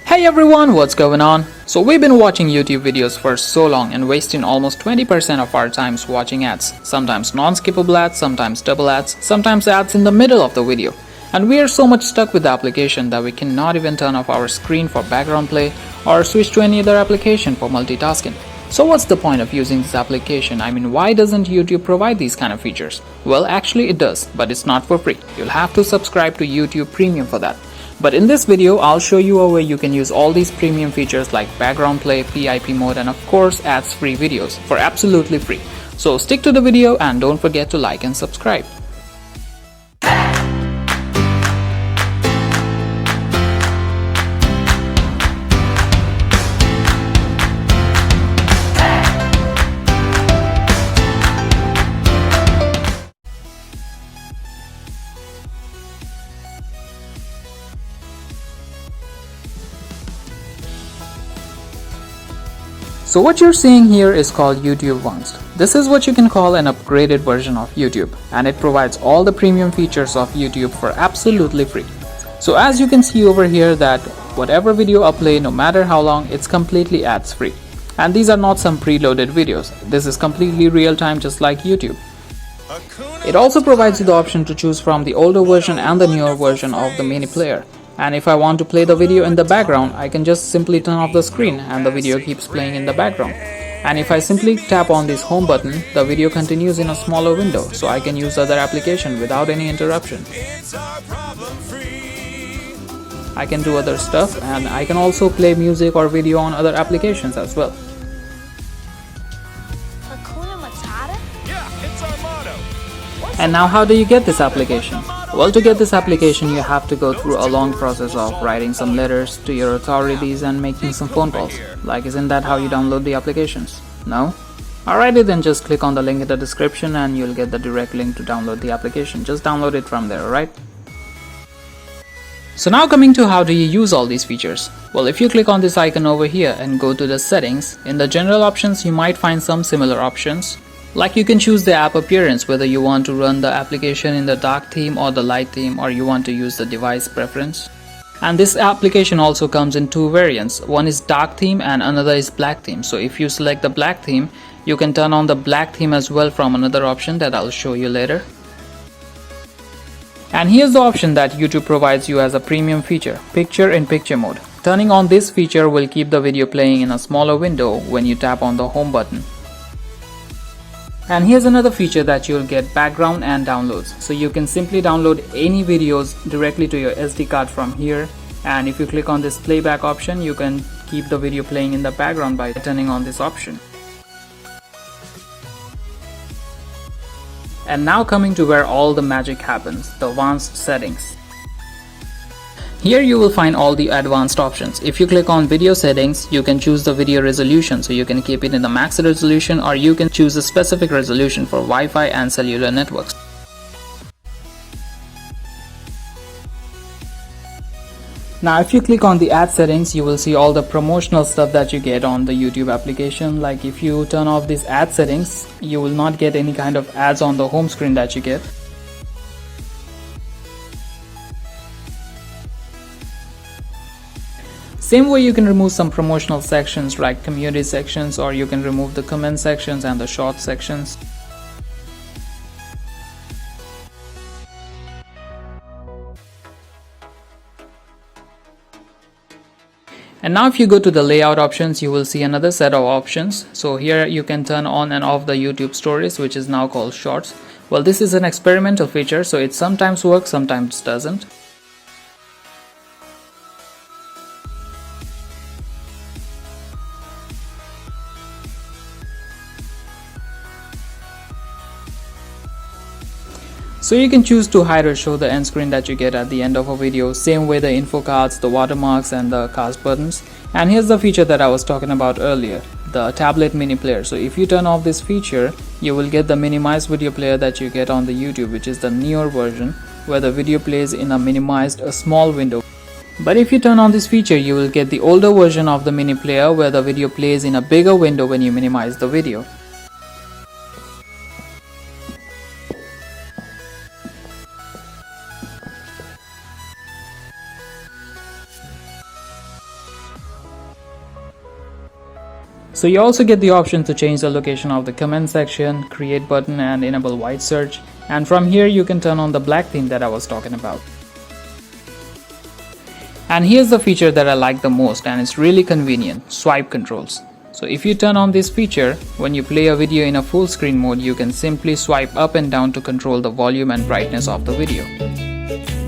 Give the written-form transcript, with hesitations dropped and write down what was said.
Hey everyone, what's going on? So we've been watching YouTube videos for so long and wasting almost 20% of our times watching ads. Sometimes non-skippable ads, sometimes double ads, sometimes ads in the middle of the video. And we are so much stuck with the application that we cannot even turn off our screen for background play or switch to any other application for multitasking. So what's the point of using this application? I mean, why doesn't YouTube provide these kind of features? Well, actually it does, but it's not for free. You'll have to subscribe to YouTube Premium for that. But in this video, I'll show you a way you can use all these premium features like background play, PIP mode, and of course ads-free videos for absolutely free. So stick to the video and don't forget to like and subscribe. So what you're seeing here is called YouTube Advanced. This is what you can call an upgraded version of YouTube, and it provides all the premium features of YouTube for absolutely free. So as you can see over here that whatever video I play, no matter how long, it's completely ads free. And these are not some preloaded videos. This is completely real time, just like YouTube. It also provides you the option to choose from the older version and the newer version of the mini player. And if I want to play the video in the background, I can just simply turn off the screen and the video keeps playing in the background. And if I simply tap on this home button, the video continues in a smaller window, so I can use other application without any interruption. I can do other stuff, and I can also play music or video on other applications as well. And now how do you get this application? Well, to get this application you have to go through a long process of writing some letters to your authorities and making some phone calls. Like, isn't that how you download the applications? No? Alrighty, then just click on the link in the description and you'll get the direct link to download the application. Just download it from there, alright? So now coming to how do you use all these features? Well, if you click on this icon over here and go to the settings, in the general options you might find some similar options. Like you can choose the app appearance, whether you want to run the application in the dark theme or the light theme, or you want to use the device preference. And this application also comes in two variants. One is dark theme and another is black theme. So if you select the black theme, you can turn on the black theme as well from another option that I'll show you later. And here's the option that YouTube provides you as a premium feature, picture-in-picture mode. Turning on this feature will keep the video playing in a smaller window when you tap on the home button. And here's another feature that you'll get, background and downloads. So you can simply download any videos directly to your SD card from here, and if you click on this playback option, you can keep the video playing in the background by turning on this option. And now coming to where all the magic happens, the advanced settings. Here you will find all the advanced options. If you click on video settings, you can choose the video resolution, so you can keep it in the max resolution, or you can choose a specific resolution for Wi-Fi and cellular networks. Now if you click on the ad settings, you will see all the promotional stuff that you get on the YouTube application. Like if you turn off these ad settings, you will not get any kind of ads on the home screen that you get. Same way you can remove some promotional sections like community sections, or you can remove the comment sections and the short sections. And now if you go to the layout options, you will see another set of options. So here you can turn on and off the YouTube stories, which is now called shorts. Well, this is an experimental feature, so it sometimes works, sometimes doesn't. So you can choose to hide or show the end screen that you get at the end of a video, same way the info cards, the watermarks and the cast buttons. And here's the feature that I was talking about earlier, the tablet mini player. So if you turn off this feature, you will get the minimized video player that you get on the YouTube, which is the newer version, where the video plays in a minimized, a small window. But if you turn on this feature, you will get the older version of the mini player, where the video plays in a bigger window when you minimize the video. So you also get the option to change the location of the comment section, create button, and enable wide search. And from here you can turn on the black theme that I was talking about. And here's the feature that I like the most, and it's really convenient: swipe controls. So if you turn on this feature, when you play a video in a full screen mode, you can simply swipe up and down to control the volume and brightness of the video.